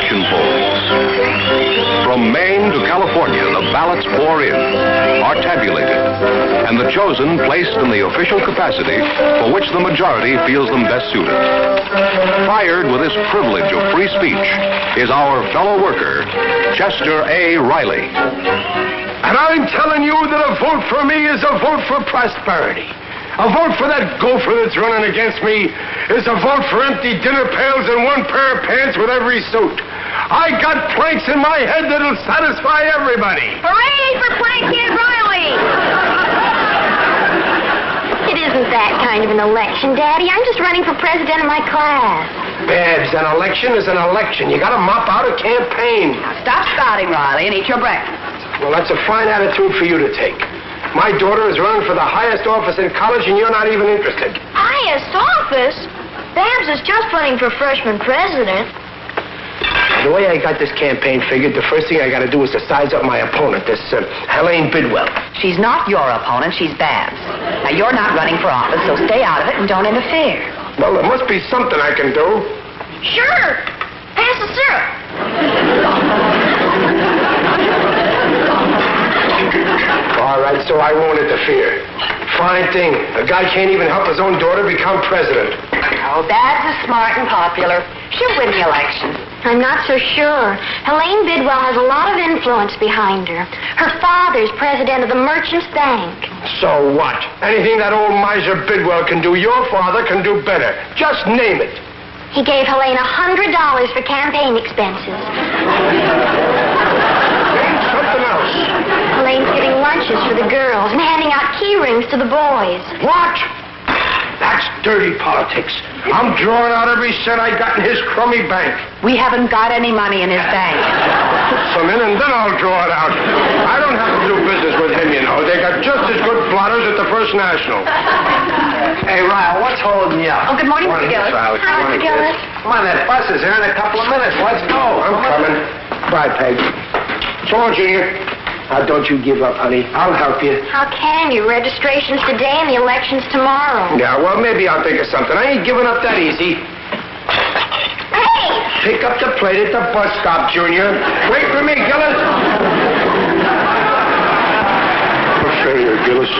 election polls. From Maine to California, the ballots pour in, are tabulated, and the chosen placed in the official capacity for which the majority feels them best suited. Fired with this privilege of free speech is our fellow worker, Chester A. Riley. And I'm telling you that a vote for me is a vote for prosperity. A vote for that gopher that's running against me is a vote for empty dinner pails and one pair of pants with every suit. I got planks in my head that'll satisfy everybody. Hooray for Plankhead Riley! It isn't that kind of an election, Daddy. I'm just running for president of my class. Babs, an election is an election. You gotta mop out a campaign. Now stop spouting, Riley, and eat your breakfast. Well, that's a fine attitude for you to take. My daughter is running for the highest office in college, and you're not even interested. Highest office? Babs is just running for freshman president. The way I got this campaign figured, the first thing I gotta do is to size up my opponent, this Helene Bidwell. She's not your opponent, she's Babs. Now, you're not running for office, so stay out of it and don't interfere. Well, there must be something I can do. Sure. Pass the syrup. All right, so I won't interfere. Fine thing. A guy can't even help his own daughter become president. Oh, Babs is smart and popular. She'll win the election. I'm not so sure. Helene Bidwell has a lot of influence behind her. Her father's president of the Merchants Bank. So what? Anything that old miser Bidwell can do, your father can do better. Just name it. He gave Helene $100 for campaign expenses. Name something else. Helene's giving lunches for the girls and handing out key rings to the boys. What? That's dirty politics. I'm drawing out every cent I got in his crummy bank. We haven't got any money in his bank. Put some in and then I'll draw it out. I don't have to do business with him, you know. They got just as good blotters at the First National. Hey, Ryle, what's holding you up? Oh, good morning, Mr. Gillis. Hi, Mr. Gillis. Come on, that bus is here in a couple of minutes. Let's go. I'm coming. Bye, Peg. So long, Junior. Now, don't you give up, honey. I'll help you. How can you? Registration's today and the election's tomorrow. Yeah, well, maybe I'll think of something. I ain't giving up that easy. Hey! Pick up the plate at the bus stop, Junior. Wait for me, Gillis. A failure, Gillis.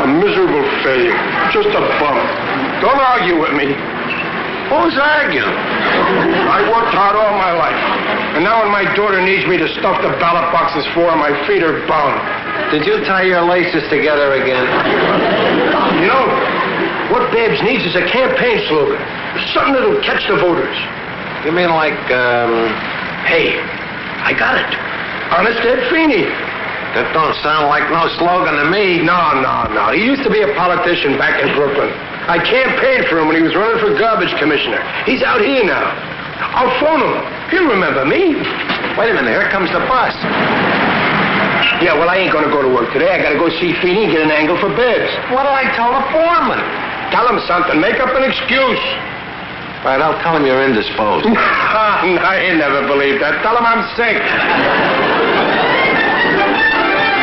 A miserable failure. Just a bum. Don't argue with me. Who's arguing? I worked hard all my life. And now when my daughter needs me to stuff the ballot boxes for her, my feet are bound. Did you tie your laces together again? You know, what Babs needs is a campaign slogan. Something that'll catch the voters. You mean like, Hey, I got it. Honest Ed Feeney. That don't sound like no slogan to me. No. He used to be a politician back in Brooklyn. I campaigned for him when he was running for garbage commissioner. He's out here now. I'll phone him. He'll remember me. Wait a minute, here comes the bus. Yeah, well, I ain't gonna go to work today. I gotta go see Feeney and get an angle for Babs. What do I tell the foreman? Tell him something. Make up an excuse. All right, I'll tell him you're indisposed. I never believed that. Tell him I'm sick.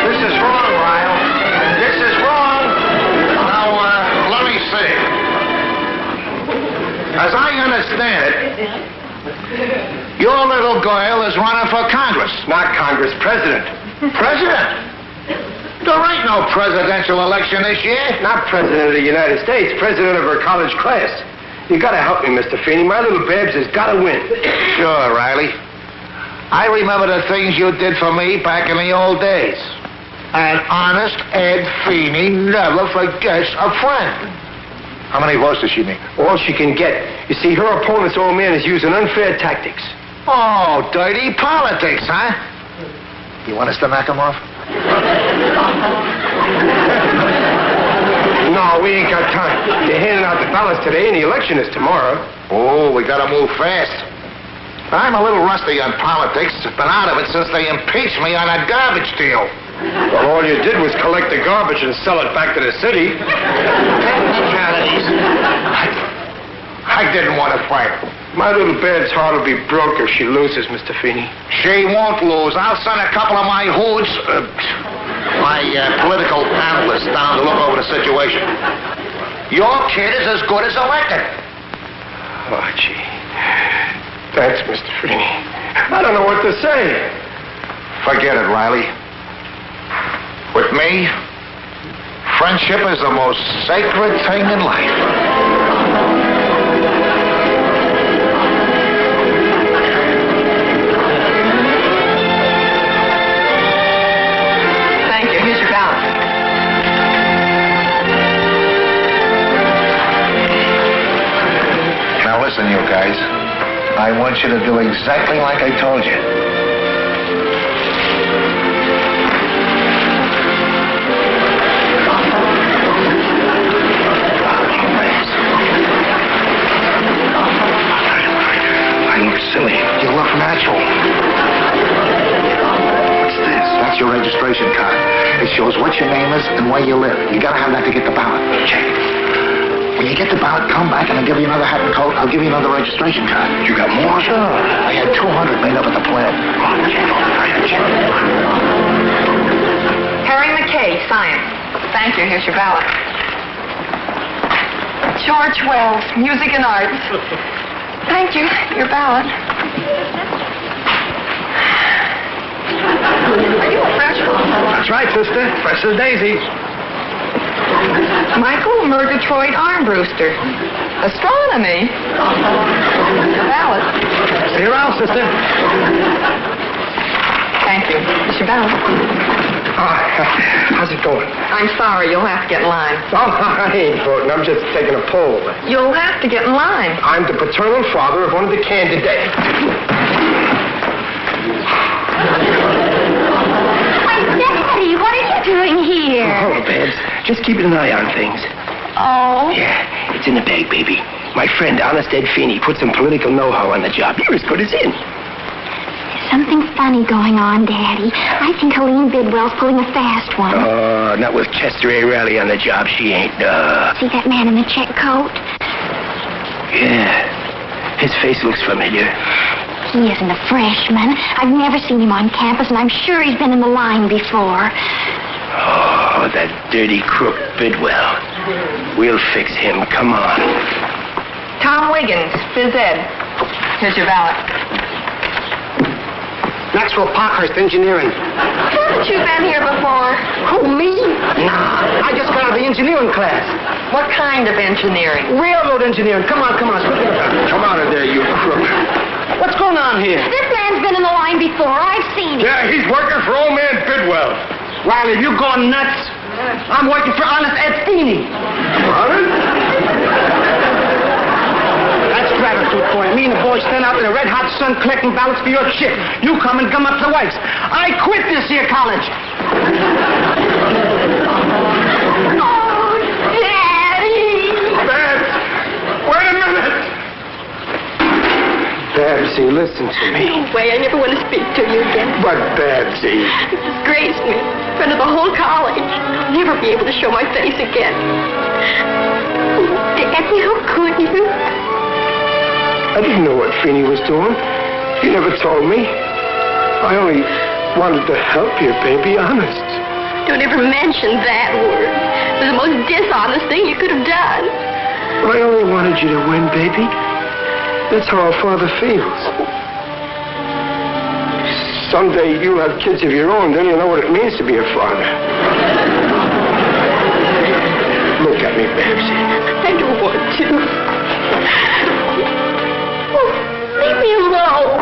This is wrong, Ryle. This is wrong. Now, let me see. As I understand it, your little girl is running for Congress. Not Congress, President. President? There ain't no presidential election this year. Not President of the United States, President of her college class. You gotta help me, Mr. Feeney. My little Babs has gotta win. Sure, Riley. I remember the things you did for me back in the old days. And honest Ed Feeney never forgets a friend. How many votes does she need? All she can get. You see, her opponent's old man is using unfair tactics. Oh, dirty politics, huh? You want us to knock him off? No, we ain't got time. They're handing out the ballots today and the election is tomorrow. Oh, we gotta move fast. I'm a little rusty on politics. Been out of it since they impeached me on that garbage deal. Well, all you did was collect the garbage and sell it back to the city. I didn't want to fight. My little Bab's heart will be broke if she loses, Mr. Feeney. She won't lose. I'll send a couple of my hoods, my political analysts down to look over the situation. Your kid is as good as elected. Oh, gee. Thanks, Mr. Feeney. I don't know what to say. Forget it, Riley. With me, friendship is the most sacred thing in life. Thank you. Here's your balance. Now listen, you guys. I want you to do exactly like I told you. I look silly. You look natural. What's this? That's your registration card. It shows what your name is and where you live. You gotta have that to get the ballot. Check. When you get the ballot, come back and I'll give you another hat and coat. I'll give you another registration card. You got more? Sure. I had 200 made up at the plant. Harry McKay, science. Thank you. Here's your ballot. George Wells, music and arts. Thank you. Your ballot. Are you a freshman? That's right, sister. Fresh as daisies. Michael Murgatroyd Armbruster. Astronomy. Your ballot. See you around, sister. Thank you. Here's your ballot. How's it going? I'm sorry. You'll have to get in line. Oh, I ain't voting. I'm just taking a poll. You'll have to get in line. I'm the paternal father of one of the candidates. Why, Daddy, what are you doing here? Oh, hello, Babs. Just keeping an eye on things. Oh. Yeah, it's in the bag, baby. My friend, Honest Ed Feeney, put some political know-how on the job. You're as good as in. There's something funny going on, Daddy. I think Helene Bidwell's pulling a fast one. Not with Chester A. Riley on the job. She ain't, See that man in the check coat? Yeah. His face looks familiar. He isn't a freshman. I've never seen him on campus, and I'm sure he's been in the line before. Oh, that dirty crook Bidwell. We'll fix him. Come on. Tom Wiggins, phys ed. Here's your ballot. Maxwell Parkhurst, engineering. Haven't you been here before? Who, me? Nah, I just got out of the engineering class. What kind of engineering? Railroad engineering. Come on. Come out of there, you crook. What's going on here? This man's been in the line before. I've seen him. Yeah, he's working for old man Bidwell. Riley, have you gone nuts? I'm working for Honest Ed Feeney. Honest? That's gratitude for you. Me and the boys stand out in the red-hot sun collecting ballots for your ship. You come and gum up the whites. I quit this here college. Oh, Daddy! Babs, wait a minute. Babsy, listen to me. No way, I never want to speak to you again. But, Babsy... You disgraced me in front of the whole college. I'll never be able to show my face again. Daddy, how could you? I didn't know what Feeney was doing. You never told me. I only wanted to help you, baby, honest. Don't ever mention that word. It was the most dishonest thing you could have done. I only wanted you to win, baby. That's how a father feels. Someday you'll have kids of your own, then you'll know what it means to be a father. Look at me, Babsy. I don't want to. Oh, leave me alone.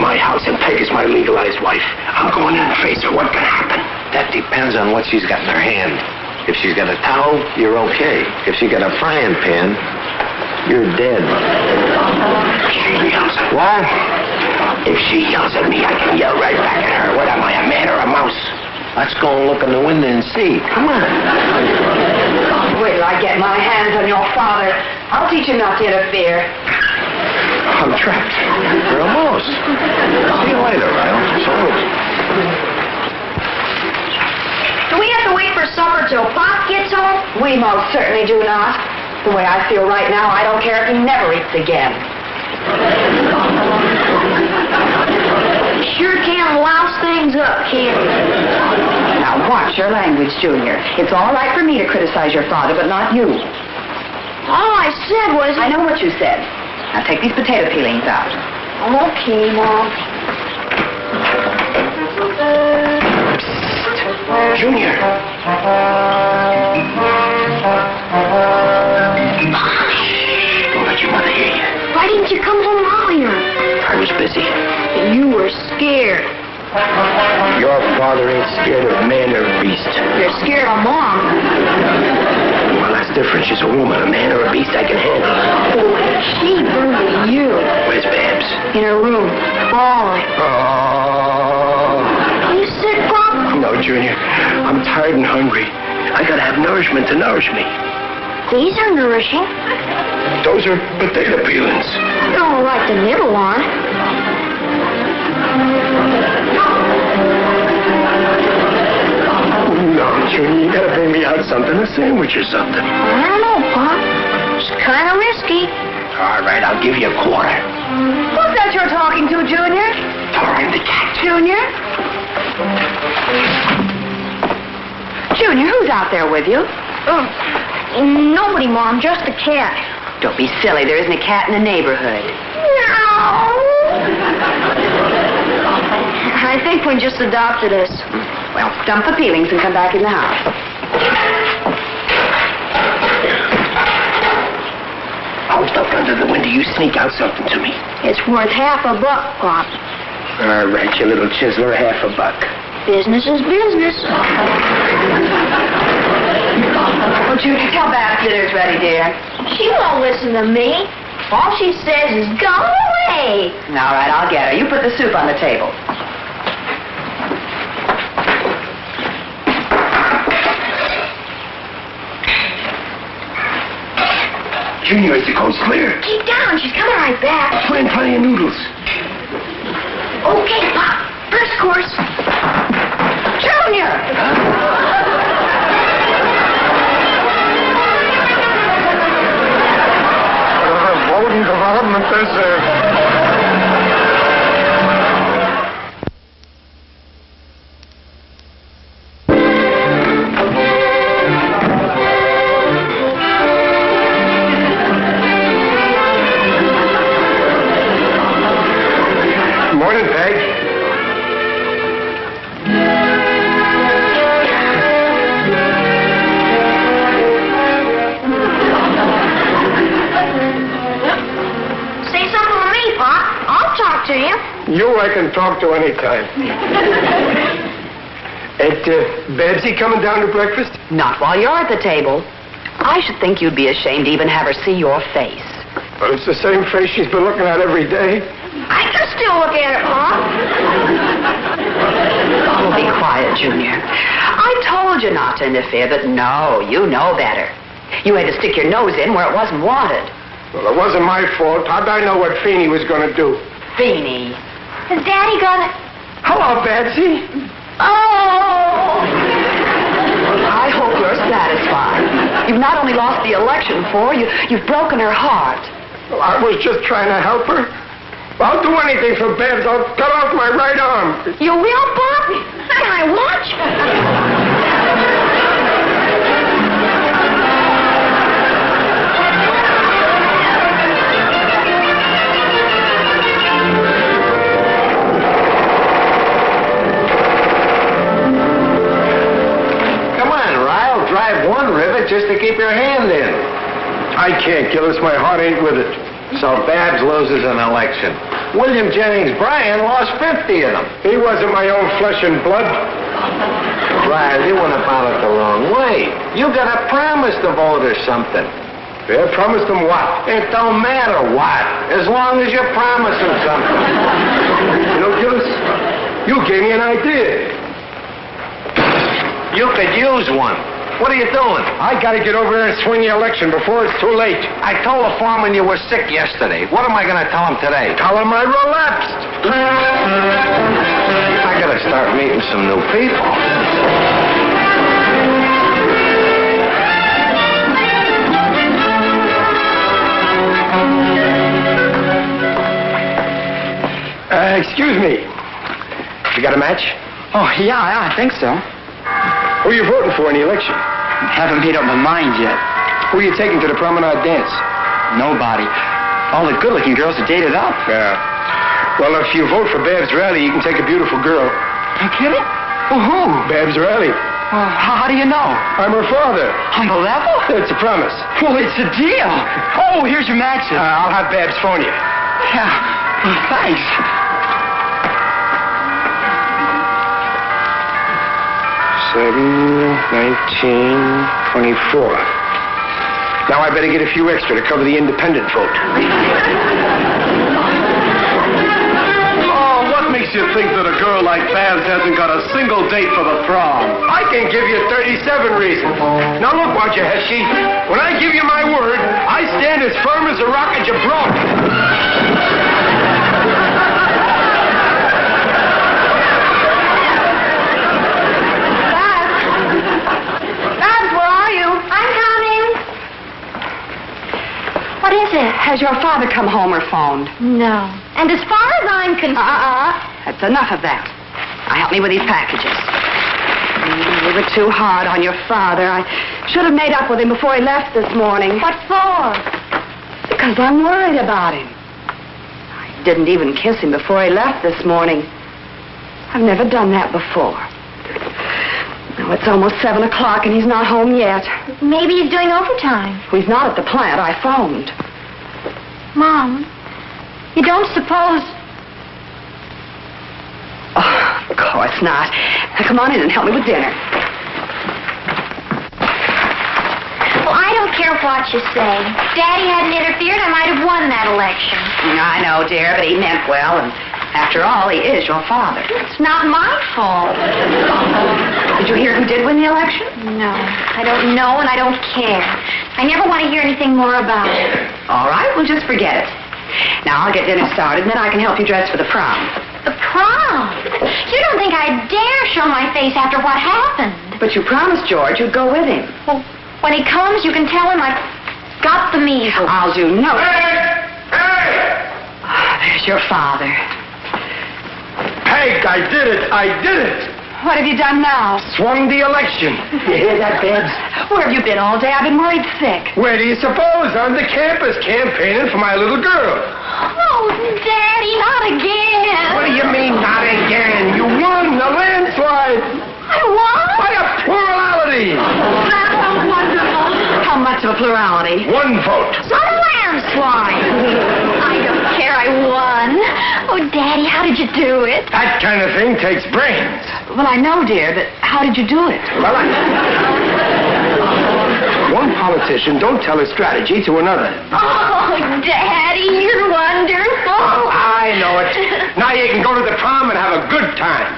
My house and Peg is my legalized wife. I'm going in and face her. What can happen? That depends on what she's got in her hand. If she's got a towel, you're okay. If she's got a frying pan, you're dead. She yells. What? If she yells at me, I can yell right back at her. What am I, a man or a mouse? Let's go and look in the window and see. Come on. Wait till I get my hands on your father. I'll teach him not to interfere. I'm trapped. You're almost. See you later, Riley. So, Do we have to wait for supper till Pop gets home? We most certainly do not. The way I feel right now, I don't care if he never eats again. sure can louse things up, can't you? Now, watch your language, Junior. It's all right for me to criticize your father, but not you. All I said was... I know what you said. Now, take these potato peelings out. Okay, Mom. Junior. Don't let your mother hear you. Why didn't you come home earlier? I was busy. You were scared. Your father ain't scared of man or beast. You're scared of Mom. Well, that's different. She's a woman. A man or a beast I can handle. She bullied you. Where's Babs? In her room, bawling. Oh. You sick, Pop? No, Junior. I'm tired and hungry. I gotta have nourishment to nourish me. These are nourishing. Those are potato peelings. I don't like to nibble on. No, Junior, you gotta bring me out something, a sandwich or something. I don't know, Pop. It's kind of risky. All right, I'll give you a quarter. Who's that you're talking to, Junior? I'm the cat. Junior? Junior, who's out there with you? Nobody, Mom, just the cat. Don't be silly. There isn't a cat in the neighborhood. No. I think we just adopted us. Well, dump the peelings and come back in the house. I'll duck under the window. You sneak out something to me. It's worth $1.50, Pop. All right, you little chiseler, $1.50. Business is business. Well, Judy, tell Babs dinner's ready, dear. She won't listen to me. All she says is, go away. All right, I'll get her. You put the soup on the table. Junior, is the coast clear? Keep down. She's coming right back. Plenty of noodles. Okay, Pop. First course. Junior! Golden development is Morning, Peg. Say something to me, Pop. I'll talk to you. You I can talk to anytime. Babsy coming down to breakfast? Not while you're at the table. I should think you'd be ashamed to even have her see your face. Well, it's the same face she's been looking at every day. I can still look at it, Pop. Oh, be quiet, Junior. I told you not to interfere, but no, you know better. You had to stick your nose in where it wasn't wanted. Well, it wasn't my fault. How'd I know what Feeney was going to do? Feeney. Has Daddy got it? Hello, Babsy. Oh! I hope you're satisfied. You've not only lost the election for her, you've broken her heart. Well, I was just trying to help her. I'll do anything for Babs. I'll cut off my right arm. You will, Pop? Can I watch? Come on, Ryle. Drive one rivet just to keep your hand in. I can't, Gillis. My heart ain't with it. So Babs loses an election. William Jennings Bryan lost 50 of them. He wasn't my own flesh and blood. Ryle, you went about it the wrong way. You got to promise the voters something. Yeah, promised them what? It don't matter what, as long as you promise them something. You know, Gillis, you gave me an idea. You could use one. What are you doing? I gotta get over there and swing the election before it's too late. I told the foreman you were sick yesterday. What am I going to tell him today? Tell him I relapsed. I got to start meeting some new people. Excuse me. You got a match? Oh, yeah, I think so. Who are you voting for in the election? Haven't made up my mind yet. Who are you taking to the promenade dance? Nobody. All the good-looking girls are dated up. Yeah. Well, if you vote for Babs Riley, you can take a beautiful girl. You kidding? Well, who? Babs Riley. Well, how do you know? I'm her father. On the level? It's a promise. Well, it's a deal. Oh, here's your matches. I'll have Babs phone you. Yeah. Well, thanks. 7, 19, 24. Now I better get a few extra to cover the independent vote. Oh, what makes you think that a girl like Babs hasn't got a single date for the prom? I can give you 37 reasons. Now look, won't you, Hesky? When I give you my word, I stand as firm as a rock at Gibraltar. What is it? Has your father come home or phoned? No. And as far as I'm concerned... That's enough of that. Now help me with these packages. You were too hard on your father. I should have made up with him before he left this morning. What for? Because I'm worried about him. I didn't even kiss him before he left this morning. I've never done that before. Now, it's almost 7 o'clock and he's not home yet. Maybe he's doing overtime. He's not at the plant. I phoned. Mom, you don't suppose... Oh, of course not. Now, come on in and help me with dinner. Well, I don't care what you say. If Daddy hadn't interfered, I might have won that election. I know, dear, but he meant well, and after all, he is your father. It's not my fault. Did you hear who did win the election? No, I don't know and I don't care. I never want to hear anything more about it. All right, well, just forget it. Now, I'll get dinner started, and then I can help you dress for the prom. The prom? You don't think I'd dare show my face after what happened? But you promised George you'd go with him. Well, when he comes, you can tell him I've got the measles. I'll do no... Hey! Hey! There's your father. Peg, I did it! I did it! What have you done now? Swung the election. You hear that, Babs? Where have you been all day? I've been worried sick. Where do you suppose? On the campus campaigning for my little girl. Oh, Daddy, not again. What do you mean, not again? You won a landslide. I won? By a plurality. That's so wonderful. How much of a plurality? 1 vote. Some landslide. I don't care, I won. Oh, Daddy, how did you do it? That kind of thing takes brains. Well, I know, dear, but how did you do it? Well, one politician don't tell a strategy to another. Oh, Daddy, you're wonderful. I know it. Now you can go to the prom and have a good time.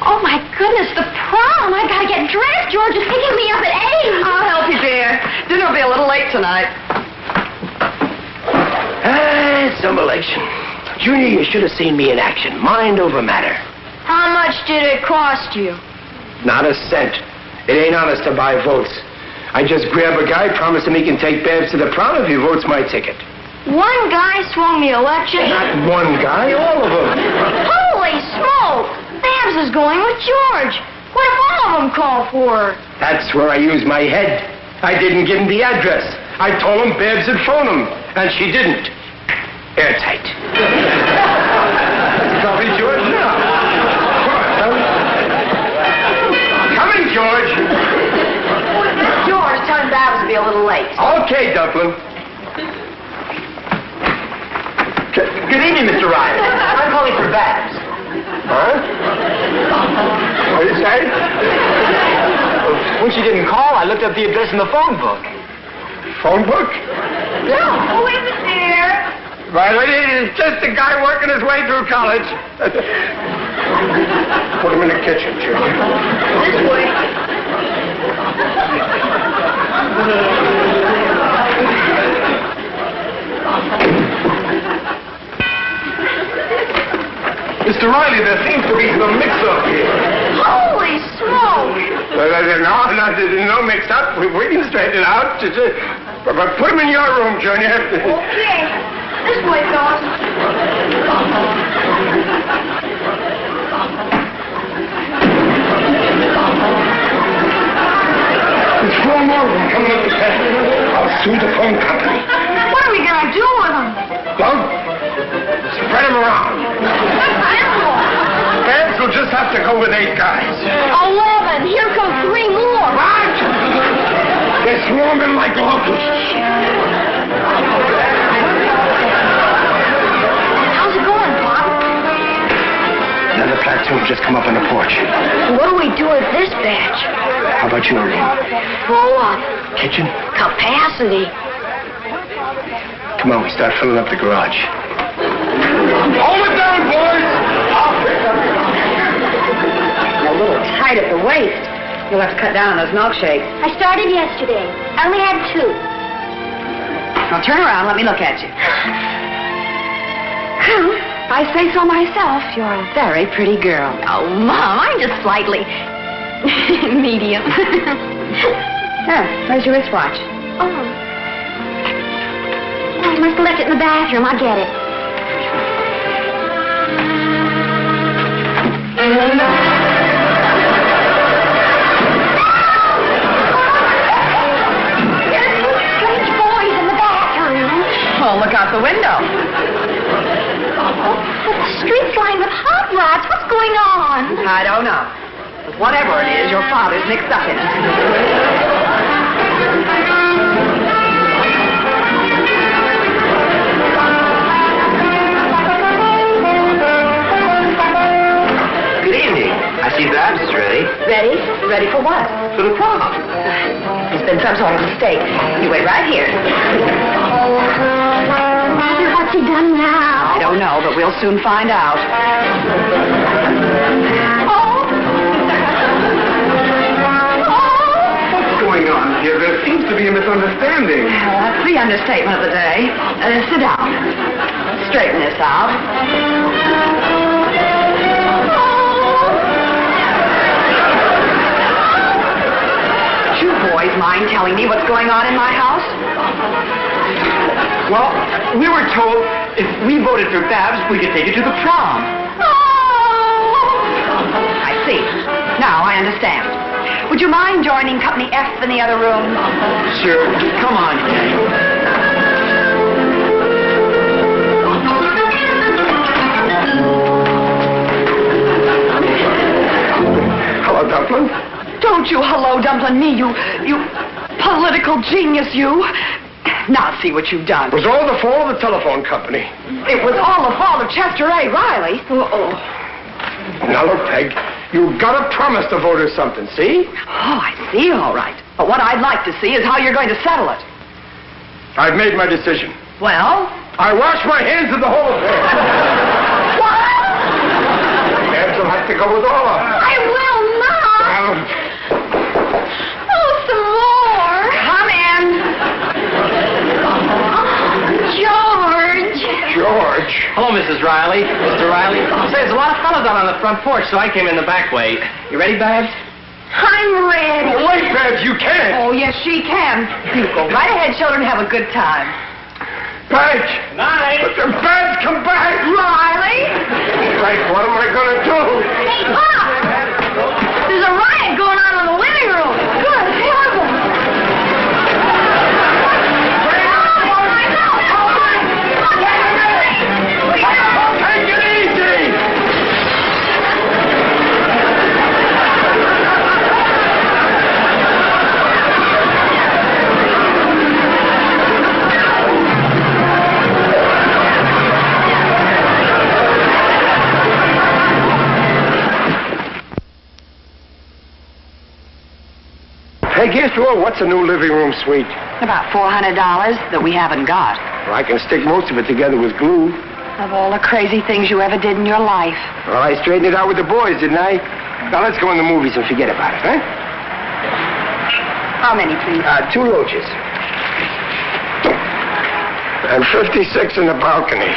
Oh, my goodness, the prom. I gotta get dressed. George is picking me up at 8. I'll help you, dear. Dinner will be a little late tonight. Some election. Junior, you should have seen me in action. Mind over matter. How much did it cost you? Not a cent. It ain't honest to buy votes. I just grab a guy, promise him he can take Babs to the prom if he votes my ticket. One guy swung the election? Not one guy, all of them. Holy smoke! Babs is going with George. What if all of them call for her? That's where I use my head. I didn't give him the address. I told him Babs had phoned him, and she didn't. Airtight. Coffee, George? No. Coming, George. George, tell him Babs will be a little late. Okay, Dumpling. Good evening, Mr. Ryan. I'm calling for Babs. Huh? What did you say? When she didn't call, I looked up the address in the phone book. Phone book? Yeah. Who is it, dear? Right, it's just a guy working his way through college. Put him in the kitchen, Junior. This way. Mr. Riley, there seems to be some mix-up here. Holy smoke! No mix-up. We can straighten it out. But put him in your room, Junior. Okay. This way, fellas. one more one coming up the pet. I'll sue the phone company. What are we going to do with them? Well, spread them around. Babs will just have to go with 8 guys. 11. Here come 3 more. What? They're swarming like locusts. How's it going, Pop? Another platoon just come up on the porch. What do we do with this batch? How about your room? Full up. Kitchen? Capacity. Come on, we start filling up the garage. Hold it down, boys! I'll pick up. You're a little tight at the waist. You'll have to cut down on those milkshakes. I started yesterday. I only had 2. Now turn around, let me look at you. Well, if I say so myself, you're a very pretty girl. Oh, Mom, I'm just slightly medium. Where's your wristwatch? Oh. I must have left it in the bathroom. I'll get it. There's 2 strange boys in the bathroom. Well, look out the window. But the street's lined with hot rods. What's going on? I don't know. But whatever it is, your father's mixed up in it. Good evening. I see Babs is ready. Ready? Ready for what? For the prom. There's been some sort of mistake. You wait right here. What's he done now? I don't know, but we'll soon find out. What's going on here? There seems to be a misunderstanding. Well, that's the understatement of the day. Sit down. Straighten this out. You boys mind telling me what's going on in my house? Well, we were told if we voted for Babs, we could take her to the prom. I see. Now I understand. Would you mind joining Company F in the other room? Sure. Come on, gang. Hello, Dumpling. Don't you hello Dumplin' me, you political genius, you. Now see what you've done. It was all the fault of the telephone company. It was all the fault of Chester A. Riley. Now, look, Peg, you've got to promise to vote or something, see? Oh, I see, all right. But what I'd like to see is how you're going to settle it. I've made my decision. Well? I wash my hands of the whole affair. What? Babs will have to go with all of them. I will not. Oh, some more. Come in. George. George. Hello, Mrs. Riley. Mr. Riley. Say, there's a lot of fellas out on the front porch, so I came in the back way. You ready, Babs? I'm ready. Oh, wait, Babs, you can't. Oh, yes, she can. You go right ahead, children, have a good time. Babs. Night. Babs, come back. Riley. Right, what am I going to do? Hey, Pop. There's a riot going on in the living room. Good heavens. Take it easy. Hey, guess what? What's a new living room suite? About $400 that we haven't got. Well, I can stick most of it together with glue. Of all the crazy things you ever did in your life. Well, I straightened it out with the boys, didn't I? Now, let's go in the movies and forget about it, huh? How many, please? 2 roaches. And 56 in the balcony.